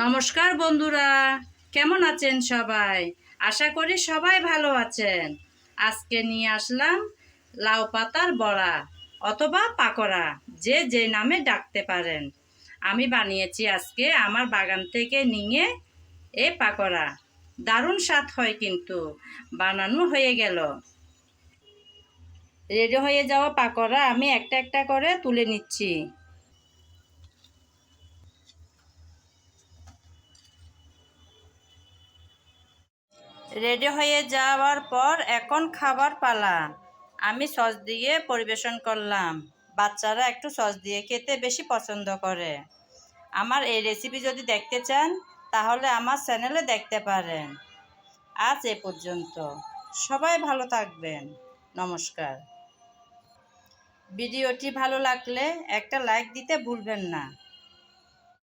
নমস্কার বন্ধুরা, কেমন আছেন সবাই? আশা করি সবাই ভালো আছেন। আজকে নিয়ে আসলাম লাউ পাতার বড়া অথবা পাকোড়া, যে যে নামে ডাকতে পারেন। আমি বানিয়েছি আজকে আমার বাগান থেকে নিয়ে এ পাকোড়া। দারুণ স্বাদ হয়, কিন্তু বানানো হয়ে গেল। রেডি হয়ে যাওয়া পাকোড়া আমি একটা একটা করে তুলে নিচ্ছি। রেডি হয়ে যাওয়ার পর এখন খাবার পালা। আমি সস দিয়ে পরিবেশন করলাম। বাচ্চারা একটু সস দিয়ে খেতে বেশি পছন্দ করে। আমার এই রেসিপি যদি দেখতে চান তাহলে আমার চ্যানেলে দেখতে পারেন। আজ এ পর্যন্ত। সবাই ভালো থাকবেন। নমস্কার। ভিডিওটি ভালো লাগলে একটা লাইক দিতে ভুলবেন না।